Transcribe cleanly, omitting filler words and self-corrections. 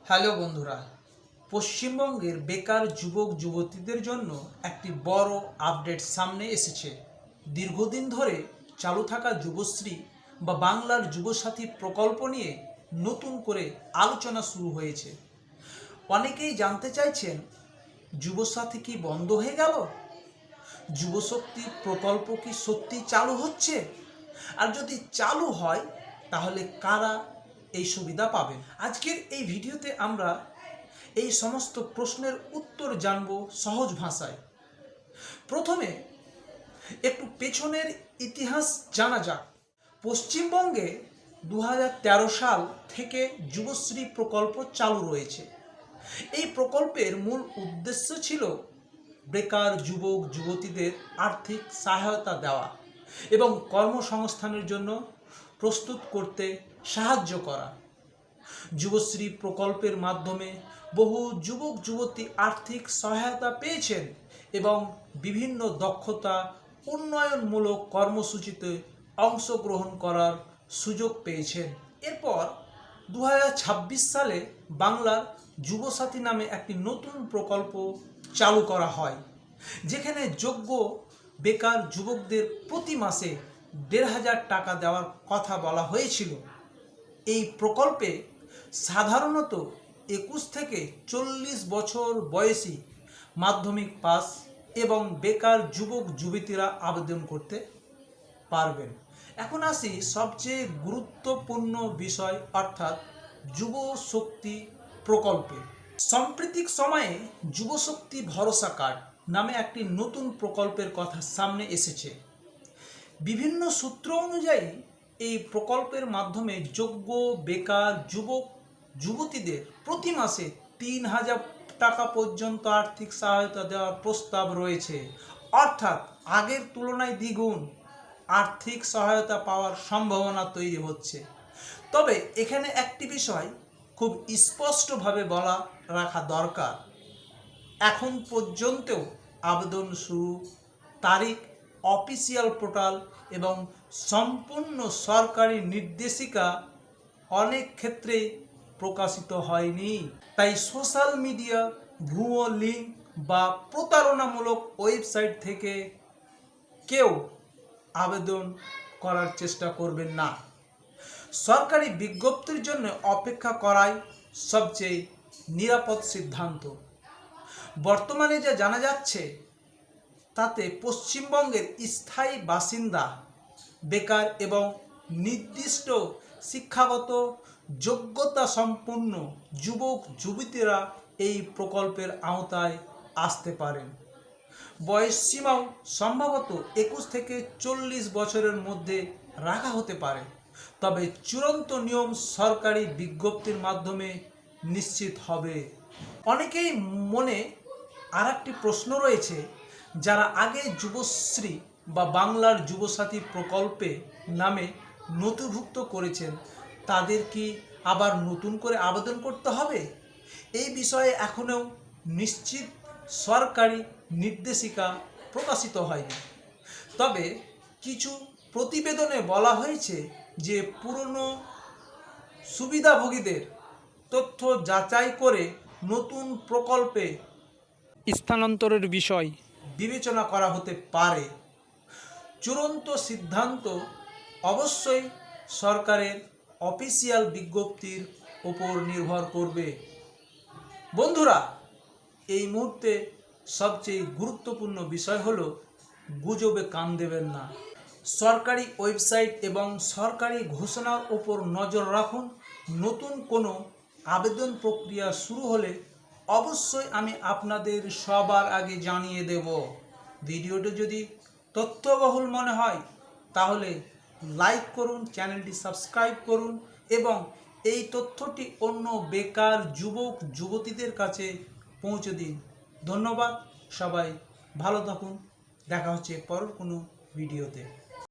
Hello বন্ধুরা, পশ্চিমবঙ্গের বেকার যুবক যুবতীদের জন্য একটি বড় আপডেট সামনে এসেছে। দীর্ঘদিন ধরে চালু থাকা যুবশ্রী বা বাংলার যুবসাথী প্রকল্প নিয়ে নতুন করে আলোচনা শুরু হয়েছে। অনেকেই জানতে চাইছেন, যুবসাথী কি বন্ধ হয়ে গেল? যুবশক্তি প্রকল্প কি সত্যি চালু হচ্ছে? আর যদি চালু হয় তাহলে কারা এই সুবিধা পাবেন? আজকের এই ভিডিওতে আমরা এই সমস্ত প্রশ্নের উত্তর জানব সহজ ভাষায়। প্রথমে একটু পেছনের ইতিহাস জানা যাক। পশ্চিমবঙ্গে 2013 সাল থেকে যুবশ্রী প্রকল্প চালু রয়েছে। এই প্রকল্পের মূল উদ্দেশ্য ছিল বেকার যুবক যুবতীদের আর্থিক সহায়তা দেওয়া এবং কর্মসংস্থানের জন্য প্রস্তুত করতে সাহায্য করা। যুবশ্রী প্রকল্পের মাধ্যমে বহু যুবক যুবতী আর্থিক সহায়তা পেয়েছেন এবং বিভিন্ন দক্ষতা উন্নয়নমূলক কর্মসূচিতে অংশগ্রহণ করার সুযোগ পেয়েছেন। এরপর 2026 সালে বাংলার যুবসাথী নামে একটি নতুন প্রকল্প চালু করা হয়, যেখানে যোগ্য বেকার যুবকদের প্রতি মাসে 1,500 টাকা দেওয়ার কথা বলা হয়েছিল। এই প্রকল্পে সাধারণত 21 থেকে 40 বছর বয়সী মাধ্যমিক পাস এবং বেকার যুবক যুবতীরা আবেদন করতে পারবেন। এখন আসি সবচেয়ে গুরুত্বপূর্ণ বিষয়, অর্থাৎ যুবশক্তি প্রকল্পে। সাম্প্রতিক সময়ে যুবশক্তি ভরসা কার্ড নামে একটি নতুন প্রকল্পের কথা সামনে এসেছে। বিভিন্ন সূত্র অনুযায়ী এই প্রকল্পের মাধ্যমে যোগ্য বেকার যুবক যুবতীদের প্রতি মাসে 3,000 টাকা পর্যন্ত আর্থিক সহায়তা দেওয়ার প্রস্তাব রয়েছে। অর্থাৎ আগের তুলনায় দ্বিগুণ আর্থিক সহায়তা পাওয়ার সম্ভাবনা তৈরি হচ্ছে। তবে এখানে একটি বিষয় খুব স্পষ্টভাবে বলা রাখা দরকার, এখন পর্যন্তও আবেদন শুরু তারিখ, অফিসিয়াল পোর্টাল এবং সম্পূর্ণ সরকারি নির্দেশিকা অনেক ক্ষেত্রে প্রকাশিত হয়নি। তাই সোশ্যাল মিডিয়া, ভুয়ো লিঙ্ক বা প্রতারণামূলক ওয়েবসাইট থেকে কেউ আবেদন করার চেষ্টা করবেন না। সরকারি বিজ্ঞপ্তির জন্য অপেক্ষা করাই সবচেয়ে নিরাপদ সিদ্ধান্ত। বর্তমানে যা জানা যাচ্ছে তাতে পশ্চিমবঙ্গের স্থায়ী বাসিন্দা, বেকার এবং নির্দিষ্ট শিক্ষাগত যোগ্যতা সম্পন্ন যুবক যুবতীরা এই প্রকল্পের আওতায় আসতে পারেন। বয়স সীমাও সম্ভবত 21 থেকে 40 বছরের মধ্যে রাখা হতে পারে, তবে চূড়ান্ত নিয়ম সরকারি বিজ্ঞপ্তির মাধ্যমে নিশ্চিত হবে। অনেকেই মনে আর একটি প্রশ্ন রয়েছে, যারা আগে যুবশ্রী বা বাংলার যুবসাথী প্রকল্পে নামে নথিভুক্ত করেছেন তাদের কি আবার নতুন করে আবেদন করতে হবে? এই বিষয়ে এখনও নিশ্চিত সরকারি নির্দেশিকা প্রকাশিত হয়নি। তবে কিছু প্রতিবেদনে বলা হয়েছে যে পুরনো সুবিধাভোগীদের তথ্য যাচাই করে নতুন প্রকল্পে স্থানান্তরের বিষয় বিবেচনা করা হতে পারে। চূড়ান্ত সিদ্ধান্ত অবশ্যই সরকারের অফিসিয়াল বিজ্ঞপ্তির উপর নির্ভর করবে। বন্ধুরা, এই মুহূর্তে সবচেয়ে গুরুত্বপূর্ণ বিষয় হলো গুজবে কান দেবেন না। সরকারি ওয়েবসাইট এবং সরকারি ঘোষণার উপর নজর রাখুন। নতুন কোনো আবেদন প্রক্রিয়া শুরু হলে অবশ্যই আমি আপনাদের সবার আগে জানিয়ে দেব। ভিডিওটি যদি তথ্যবহুল মনে হয় তাহলে লাইক করুন, চ্যানেলটি সাবস্ক্রাইব করুন এবং এই তথ্যটি অন্য বেকার যুবক যুবতীদের কাছে পৌঁছে দিন। ধন্যবাদ, সবাই ভালো থাকুন। দেখা হচ্ছে পরের কোনো ভিডিওতে।